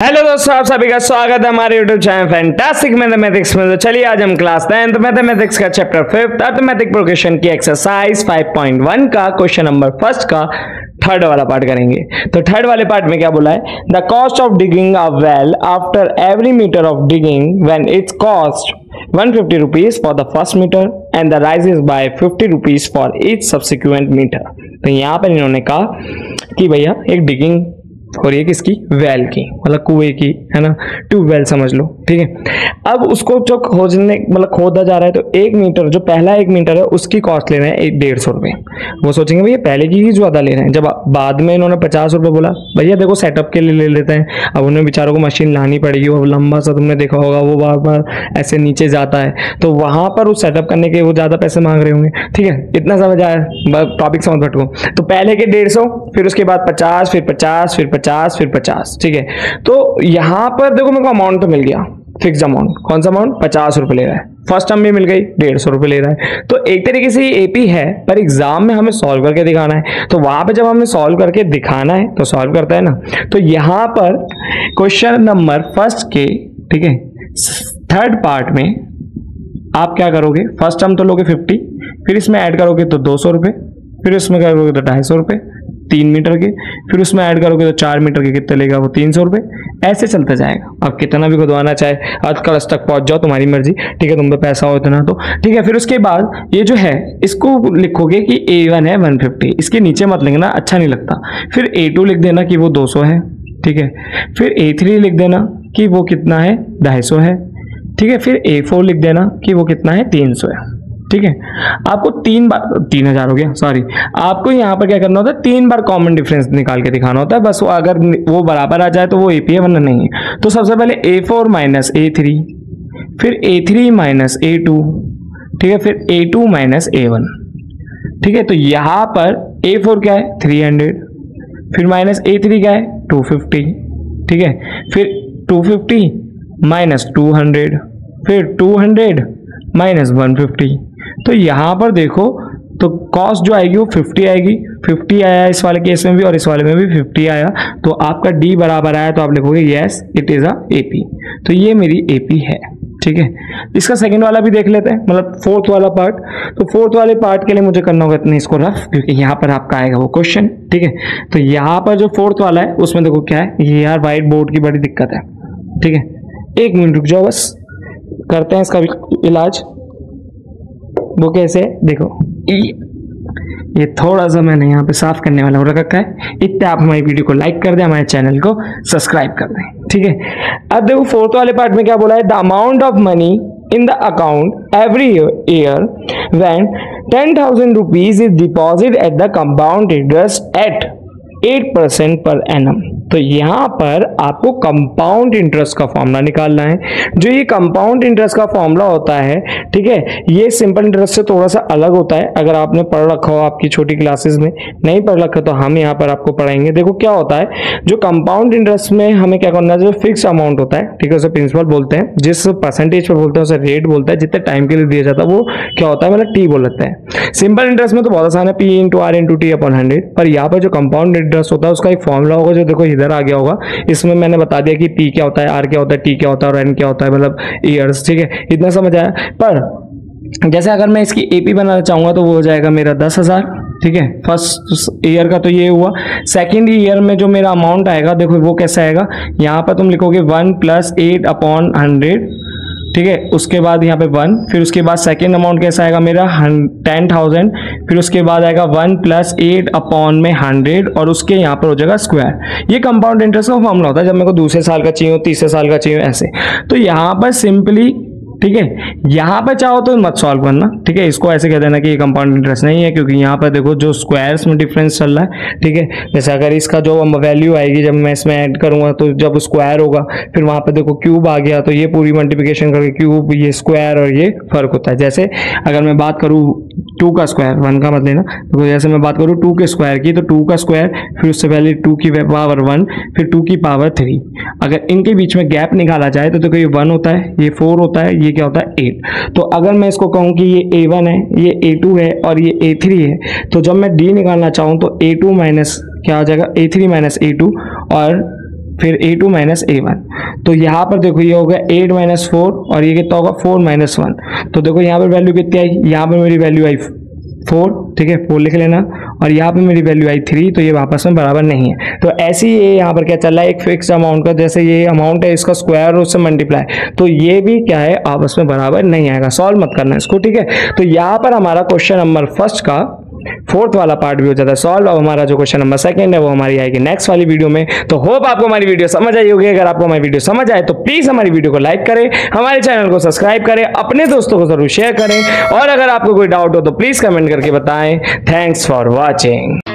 Hello दोस्तों, आप सभी का स्वागत है हमारे YouTube चैनल फैंटास्टिक मैथमेटिक्स में। तो चलिए आज हम क्लास 10th मैथमेटिक्स का चैप्टर 5 अरिथमेटिक प्रोग्रेशन की एक्सरसाइज 5.1 का क्वेश्चन नंबर फर्स्ट का थर्ड वाला पार्ट करेंगे। तो थर्ड वाले पार्ट में क्या बोला है, the cost of digging a well after every metre of digging when it's cost 150 rupees for the first metre and the rises by 50 rupees for each subsequent metre. तो यहाँ पर इन्होंने कहा कि भैया एक डिगिंग और ये किसकी, वेल की, मतलब कुएं की, है ना, ट्यूबवेल समझ लो, ठीक है। अब उसको जो खोजने मतलब खोदा जा रहा है, तो एक मीटर जो पहला एक मीटर है उसकी कॉस्ट ले रहे हैं 150 रुपये। वो सोचेंगे भैया पहले की ही ज्यादा ले रहे हैं। जब बाद में इन्होंने 50 रुपये बोला, भैया देखो सेटअप के लिए ले लेते हैं। अब उन्हें बेचारों को मशीन लानी पड़ेगी, वो लंबा सा तुमने देखा होगा, वो बार बार ऐसे नीचे जाता है, तो वहां पर उस सेटअप करने के वो ज्यादा पैसे मांग रहे होंगे, ठीक है। इतना समझ आया, टॉपिक समझ भटको। तो पहले के 150, फिर उसके बाद 50, फिर 50, फिर 50, फिर 50, ठीक है। तो यहां पर देखो मेरे को अमाउंट तो मिल गया, फिक्स अमाउंट। कौन सा अमाउंट, 50 रुपए ले रहा है। फर्स्ट टर्म भी मिल गई, 150 रुपए ले रहा है। तो एक तरीके से ये एपी है, पर एग्जाम में हमें सॉल्व करके दिखाना है। तो वहां पे जब हमें सॉल्व करके दिखाना है तो सॉल्व करता है ना। तो यहां पर क्वेश्चन नंबर फर्स्ट के, ठीक है, थर्ड पार्ट में आप क्या करोगे, फर्स्ट टर्म तो लोगे 50, फिर इसमें ऐड करोगे तो 200 रुपए, फिर इसमें करोगे तो 250 रुपए 3 मीटर के, फिर उसमें ऐड करोगे तो 4 मीटर के कितने लेगा, वो 300 रुपए। ऐसे चलता जाएगा। अब कितना भी खुदवाना चाहे आज कल तक पहुंच जाओ, तुम्हारी मर्जी, ठीक है। तुम पे पैसा हो इतना तो ठीक है। फिर उसके बाद ये जो है इसको लिखोगे कि A1 है 150, इसके नीचे मत लिखना, अच्छा नहीं लगता। फिर A2 लिख देना कि वो 200 है, ठीक है। फिर A3 लिख देना कि वो कितना है, 250 है, ठीक है। फिर A4 लिख देना कि वो कितना है, 300 है, ठीक है। आपको 3 बार 3000 हो गया, सॉरी। आपको यहाँ पर क्या करना होता है, 3 बार कॉमन डिफरेंस निकाल के दिखाना होता है। बस वो अगर वो बराबर आ जाए तो वो एपी है, वरना नहीं है। तो सबसे पहले A4 माइनस A3, फिर A3 माइनस A2, ठीक है, फिर A2 माइनस A1, ठीक है। तो यहाँ पर A4 क्या है, 300, फिर माइनस A3 क्या है, 250, ठीक है। फिर 250 माइनस 200, फिर 200 माइनस 150। तो यहां पर देखो तो कॉस्ट जो आएगी वो 50 आएगी। 50 आया इस वाले केस में भी और इस वाले में भी 50 आया। तो आपका डी बराबर आया, तो आप लिखोगे yes it is a AP. तो ये मेरी एपी है, ठीक है। इसका सेकंड वाला भी देख लेते हैं, मतलब फोर्थ वाला पार्ट। तो फोर्थ वाले पार्ट के लिए मुझे करना होगा इतने इसको रफ, क्योंकि यहाँ पर आपका आएगा वो क्वेश्चन, ठीक है। तो यहाँ पर जो फोर्थ वाला है उसमें देखो क्या है, ये यार व्हाइट बोर्ड की बड़ी दिक्कत है, ठीक है। 1 मिनट रुक जाओ, बस करते हैं इसका भी इलाज। वो कैसे, देखो ये थोड़ा सा मैंने यहाँ पे साफ करने वाला हो रखा है। इतना आप हमारी वीडियो को लाइक कर दें, हमारे चैनल को सब्सक्राइब कर दें, ठीक है। अब देखो फोर्थ वाले पार्ट में क्या बोला है, the amount of money in the account every year when 10,000 rupees is deposited at the compound interest at 8% per annum। तो यहाँ पर आपको कंपाउंड इंटरेस्ट का फॉर्मूला निकालना है। जो ये कंपाउंड इंटरेस्ट का फॉर्मूला होता है, ठीक है, ये सिंपल इंटरेस्ट से थोड़ा सा अलग होता है। अगर आपने पढ़ रखा हो आपकी छोटी क्लासेस में, नहीं पढ़ रखा तो हम यहाँ पर आपको पढ़ाएंगे। देखो क्या होता है, जो कंपाउंड इंटरेस्ट में हमें क्या करना है, जो फिक्स अमाउंट होता है, ठीक है, उसे प्रिंसिपल बोलते हैं। जिस परसेंटेज पर बोलते हैं उसे रेट बोलता है। जितने टाइम के लिए दिया जाता है वो क्या होता है, मतलब टी बोल लेते हैं। सिंपल इंटरेस्ट में तो बहुत आसान है, P into R into T upon 100। पर यहाँ पर जो कंपाउंड इंटरेस्ट होता है उसका एक फॉर्मूला होगा, जो देखो इधर आ गया होगा। इसमें मैंने बता दिया कि P क्या होता है, R क्या होता है, T क्या होता है और N क्या होता है, मतलब ईयर्स, ठीक है। इतना समझ आया। पर जैसे अगर मैं इसकी एपी बनाना चाहूंगा तो वो हो जाएगा मेरा 10,000, ठीक है। फर्स्ट ईयर का तो ये हुआ। सेकेंड ईयर में जो मेरा अमाउंट आएगा, देखो वो कैसा आएगा, यहाँ पर तुम लिखोगे 1 + 8 अपॉन 100, ठीक है। उसके बाद यहाँ पे 1, फिर उसके बाद सेकेंड अमाउंट कैसा आएगा मेरा 10,000, फिर उसके बाद आएगा 1 + 8 अपॉन में 100 और उसके यहाँ पर हो जाएगा स्क्वायर। ये कंपाउंड इंटरेस्ट का फॉर्मूला होता है जब मेरे को दूसरे साल का चाहिए, तीसरे साल का चाहिए, ऐसे। तो यहाँ पर सिंपली, ठीक है, यहाँ पर चाहो तो मत सॉल्व करना, ठीक है। इसको ऐसे कह देना कि ये कंपाउंड इंटरेस्ट नहीं है, क्योंकि यहाँ पर देखो जो स्क्वायर्स में डिफरेंस चल रहा है, ठीक है। जैसे अगर इसका जो वैल्यू आएगी जब मैं इसमें ऐड करूंगा तो जब स्क्वायर होगा, फिर वहां पर देखो क्यूब आ गया, तो ये पूरी मल्टीप्लिकेशन करके क्यूब, ये स्क्वायर और ये फर्क होता है। जैसे अगर मैं बात करूँ 2 का स्क्वायर, 1 का मत लेना, तो जैसे मैं बात करूँ 2 के स्क्वायर की, तो 2 का स्क्वायर, फिर उससे पहले 2 की पावर 1, फिर 2 की पावर 3। अगर इनके बीच में गैप निकाला जाए तो देखो ये 1 होता है, ये 4 होता है, ये क्या होता है 8। तो अगर मैं इसको कहूं कि ये A1 है, ये A2 है और ये A3 है, तो जब मैं D निकालना चाहूं तो A2 माइनस क्या आ जाएगा, A3 माइनस A2 और फिर A2 माइनस A1। तो यहाँ पर देखो ये हो गया 8 माइनस 4 और ये कितना होगा 4 माइनस 1। तो देखो यहाँ पर वैल्यू कितनी आई, यहाँ पर मेरी वैल्यू आई 4, ठीक है 4 लिख लेना, और यहाँ पे मेरी वैल्यू आई 3, तो ये आपस में बराबर नहीं है। तो ऐसे ही ये यहाँ पर क्या चल रहा है, एक फिक्स अमाउंट का, जैसे ये अमाउंट है इसका स्क्वायर और उससे मल्टीप्लाई, तो ये भी क्या है आपस में बराबर नहीं आएगा। सॉल्व मत करना इसको, ठीक है। तो यहाँ पर हमारा क्वेश्चन नंबर फर्स्ट का फोर्थ वाला पार्ट भी हो जाता है सॉल्व। अब हमारा जो क्वेश्चन नंबर सेकंड है वो हमारी आएगी नेक्स्ट वाली वीडियो में। तो होप आपको हमारी वीडियो समझ आई होगी। अगर आपको हमारी वीडियो समझ आए तो प्लीज हमारी वीडियो को लाइक करें, हमारे चैनल को सब्सक्राइब करें, अपने दोस्तों को जरूर शेयर करें, और अगर आपको कोई डाउट हो तो प्लीज कमेंट करके बताएं। Thanks for watching.